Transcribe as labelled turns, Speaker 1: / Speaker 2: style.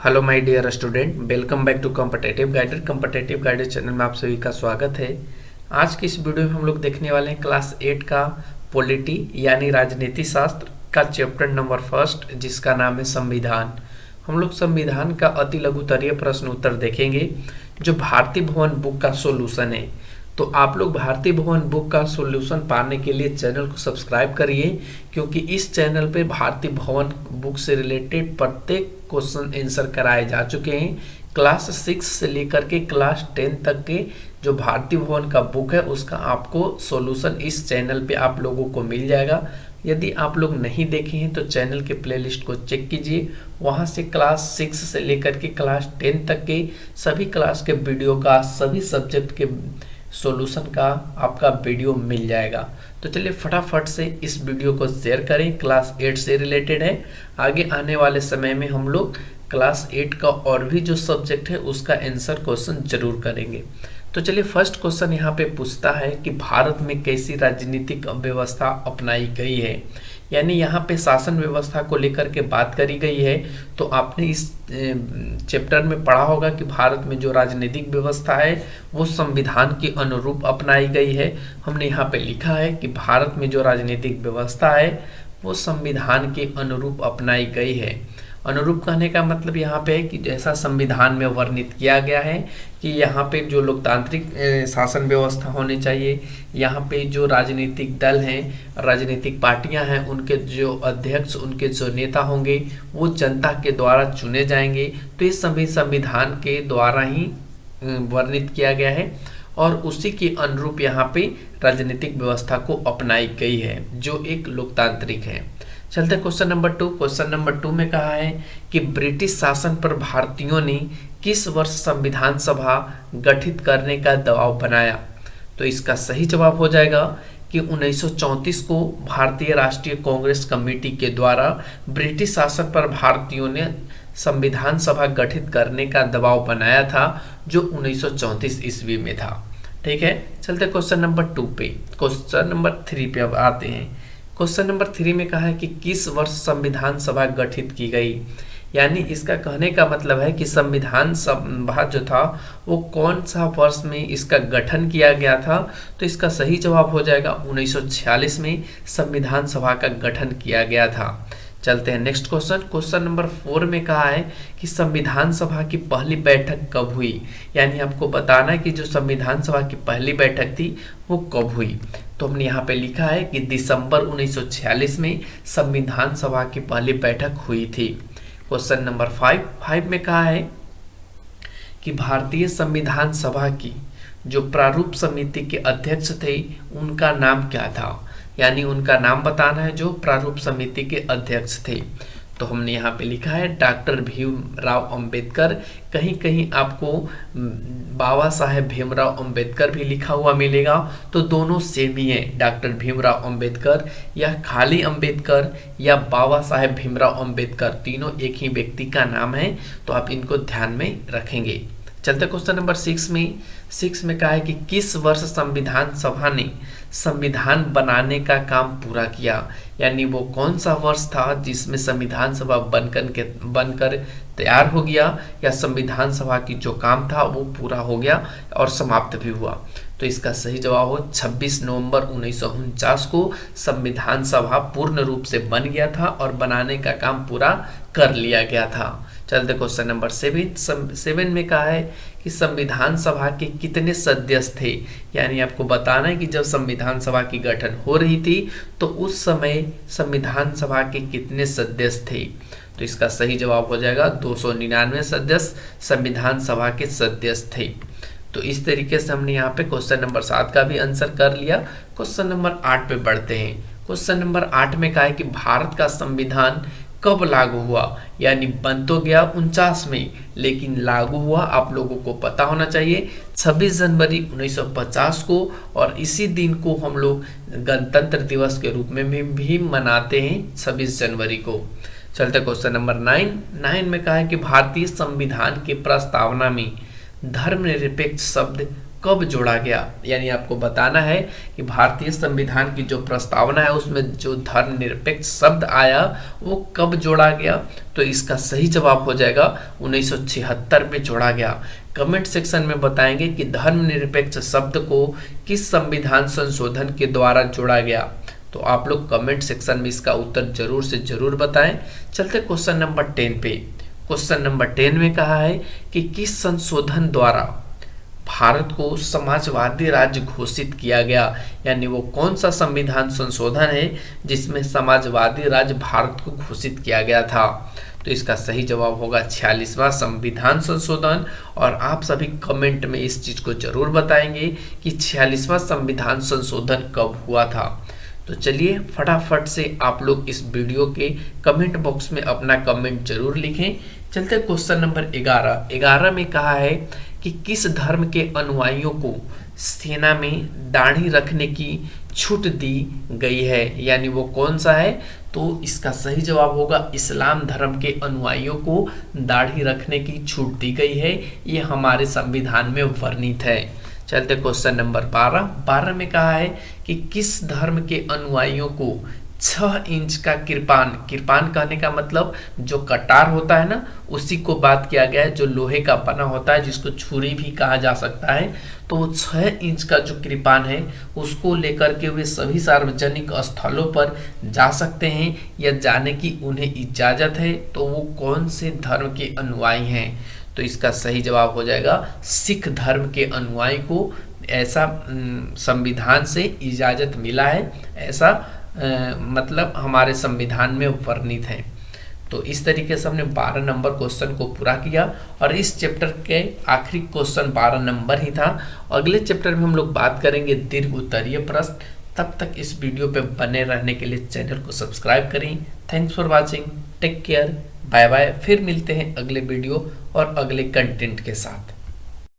Speaker 1: Hello my dear student, welcome back to competitive guided channel में आप सभी का स्वागत है। आज की इस वीडियो में हम लोग देखने वाले हैं क्लास 8 का पॉलिटी यानी राजनीति शास्त्र का चैप्टर नंबर फर्स्ट, जिसका नाम है संविधान। हम लोग संविधान का अति लघुतरीय प्रश्न उत्तर देखेंगे जो भारतीय भवन बुक का सोल्यूशन है। तो आप लोग भारतीय भवन बुक का सॉल्यूशन पाने के लिए चैनल को सब्सक्राइब करिए, क्योंकि इस चैनल पे भारतीय भवन बुक से रिलेटेड प्रत्येक क्वेश्चन आंसर कराए जा चुके हैं। क्लास 6 से लेकर के क्लास 10 तक के जो भारतीय भवन का बुक है उसका आपको सॉल्यूशन इस चैनल पे आप लोगों को मिल जाएगा। यदि आप लोग नहीं देखे हैं तो चैनल के प्लेलिस्ट को चेक कीजिए, वहां से क्लास 6 से लेकर के क्लास 10 तक के सभी क्लास के वीडियो का सभी सब्जेक्ट के सॉल्यूशन का आपका वीडियो मिल जाएगा। तो चलिए फटाफट से इस वीडियो को शेयर करें, क्लास 8 से रिलेटेड है। आगे आने वाले समय में हम लोग क्लास 8 का और भी जो सब्जेक्ट है उसका आंसर क्वेश्चन जरूर करेंगे। तो चलिए फर्स्ट क्वेश्चन यहाँ पे पूछता है कि भारत में कैसी राजनीतिक व्यवस्था अपनाई गई है, यानी यहाँ पे शासन व्यवस्था को लेकर के बात करी गई है। तो आपने इस चैप्टर में पढ़ा होगा कि भारत में जो राजनीतिक व्यवस्था है वो संविधान के अनुरूप अपनाई गई है। हमने यहाँ पे लिखा है कि भारत में जो राजनीतिक व्यवस्था है वो संविधान के अनुरूप अपनाई गई है। अनुरूप कहने का मतलब यहाँ पे है कि जैसा संविधान में वर्णित किया गया है कि यहाँ पे जो लोकतांत्रिक शासन व्यवस्था होनी चाहिए, यहाँ पे जो राजनीतिक दल हैं, राजनीतिक पार्टियां हैं, उनके जो अध्यक्ष, उनके जो नेता होंगे वो जनता के द्वारा चुने जाएंगे। तो ये सभी संविधान के द्वारा ही वर्णित किया गया है और उसी के अनुरूप यहाँ पे राजनीतिक व्यवस्था को अपनाई गई है जो एक लोकतांत्रिक है। चलते क्वेश्चन नंबर 2। क्वेश्चन नंबर 2 में कहा है कि ब्रिटिश शासन पर भारतीयों ने किस वर्ष संविधान सभा गठित करने का दबाव बनाया। तो इसका सही जवाब हो जाएगा कि 1934 को भारतीय राष्ट्रीय कांग्रेस कमेटी के द्वारा ब्रिटिश शासन पर भारतीयों ने संविधान सभा गठित करने का दबाव बनाया था, जो 1934 ईस्वी में था। ठीक है, चलते क्वेश्चन नंबर 2 पे। क्वेश्चन नंबर 3 पे अब आते हैं। क्वेश्चन नंबर 3 में कहा है कि किस वर्ष संविधान सभा गठित की गई, यानी इसका कहने का मतलब है कि संविधान सभा जो था वो कौन सा वर्ष में इसका गठन किया गया था। तो इसका सही जवाब हो जाएगा 1946 में संविधान सभा का गठन किया गया था। चलते हैं नेक्स्ट क्वेश्चन। क्वेश्चन नंबर 4 में कहा है कि संविधान सभा की पहली बैठक कब हुई, यानी आपको बताना है कि जो संविधान सभा की पहली बैठक थी वो कब हुई। तो हमने यहाँ पे लिखा है कि दिसंबर 1946 में संविधान सभा की पहली बैठक हुई थी। क्वेश्चन नंबर 5 में कहा है कि भारतीय संविधान सभा की जो प्रारूप समिति के अध्यक्ष थे उनका नाम क्या था, यानी उनका नाम बताना है जो प्रारूप समिति के अध्यक्ष थे। तो हमने यहाँ पे लिखा है डॉक्टर भीमराव अंबेडकर। कहीं कहीं आपको बाबा साहेब भीमराव अंबेडकर भी लिखा हुआ मिलेगा, तो दोनों सेम ही है, डॉक्टर भीमराव अंबेडकर या खाली अंबेडकर या बाबा साहेब भीमराव अंबेडकर, तीनों एक ही व्यक्ति का नाम है। तो आप इनको ध्यान में रखेंगे। चलते क्वेश्चन नंबर 6 में कहा है कि किस वर्ष संविधान सभा ने संविधान बनाने का काम पूरा किया, यानी वो कौन सा वर्ष था जिसमें संविधान सभा बनकर तैयार हो गया या संविधान सभा की जो काम था वो पूरा हो गया और समाप्त भी हुआ। तो इसका सही जवाब हो 26 नवंबर 1949 को संविधान सभा पूर्ण रूप से बन गया था और बनाने का काम पूरा कर लिया गया था। चलते क्वेश्चन नंबर 7 में कहा है कि संविधान सभा के कितने सदस्य थे, यानी आपको बताना है कि जब संविधान सभा की गठन हो रही थी तो उस समय संविधान सभा के कितने सदस्य थे। तो इसका सही जवाब हो जाएगा 299 सदस्य संविधान सभा के सदस्य थे। तो इस तरीके से हमने यहाँ पे क्वेश्चन नंबर 7 का भी आंसर कर लिया। क्वेश्चन नंबर 8 पे बढ़ते हैं। क्वेश्चन नंबर 8 में कहा है कि भारत का संविधान कब लागू हुआ, यानी बन तो गया 49 में लेकिन लागू हुआ आप लोगों को पता होना चाहिए 26 जनवरी 1950 को, और इसी दिन को हम लोग गणतंत्र दिवस के रूप में भी मनाते हैं 26 जनवरी को। चलते क्वेश्चन नंबर 9 में कहा है कि भारतीय संविधान की प्रस्तावना में धर्मनिरपेक्ष शब्द कब जोड़ा गया, यानी आपको बताना है कि भारतीय संविधान की जो प्रस्तावना है उसमें जो धर्मनिरपेक्ष शब्द आया वो कब जोड़ा गया। तो इसका सही जवाब हो जाएगा 1976 में जोड़ा गया। कमेंट सेक्शन में बताएंगे कि धर्मनिरपेक्ष शब्द को किस संविधान संशोधन के द्वारा जोड़ा गया। तो आप लोग कमेंट सेक्शन में इसका उत्तर जरूर से जरूर बताएं। चलते क्वेश्चन नंबर 10 पे। क्वेश्चन नंबर 10 में कहा है कि किस संशोधन द्वारा भारत को समाजवादी राज्य घोषित किया गया, यानी वो कौन सा संविधान संशोधन है जिसमें समाजवादी राज्य भारत को घोषित किया गया था। तो इसका सही जवाब होगा 46वां संविधान संशोधन। और आप सभी कमेंट में इस चीज को जरूर बताएंगे कि 46वां संविधान संशोधन कब हुआ था। तो चलिए फटाफट से आप लोग इस वीडियो के कमेंट बॉक्स में अपना कमेंट जरूर लिखें। चलते क्वेश्चन नंबर 11 में कहा है कि किस धर्म के अनुयायियों को सेना में दाढ़ी रखने की छूट दी गई है, यानी वो कौन सा है। तो इसका सही जवाब होगा इस्लाम धर्म के अनुयायियों को दाढ़ी रखने की छूट दी गई है। ये हमारे संविधान में वर्णित है। चलते क्वेश्चन नंबर 12 में कहा है कि किस धर्म के अनुयायियों को 6 इंच का किरपान कहने का मतलब जो कटार होता है ना, उसी को बात किया गया है, जो लोहे का बना होता है जिसको छुरी भी कहा जा सकता है। तो वो 6 इंच का जो किरपान है उसको लेकर के वे सभी सार्वजनिक स्थलों पर जा सकते हैं या जाने की उन्हें इजाजत है। तो वो कौन से धर्म के अनुयायी हैं। तो इसका सही जवाब हो जाएगा सिख धर्म के अनुयायी को ऐसा संविधान से इजाजत मिला है, ऐसा मतलब हमारे संविधान में वर्णित है। तो इस तरीके से हमने 12 नंबर क्वेश्चन को पूरा किया और इस चैप्टर के आखिरी क्वेश्चन 12 नंबर ही था। अगले चैप्टर में हम लोग बात करेंगे दीर्घ उत्तरीय प्रश्न। तब तक इस वीडियो पे बने रहने के लिए चैनल को सब्सक्राइब करें। Thanks for watching, take care, bye bye. फिर मिलते हैं अगले वीडियो और अगले कंटेंट के साथ।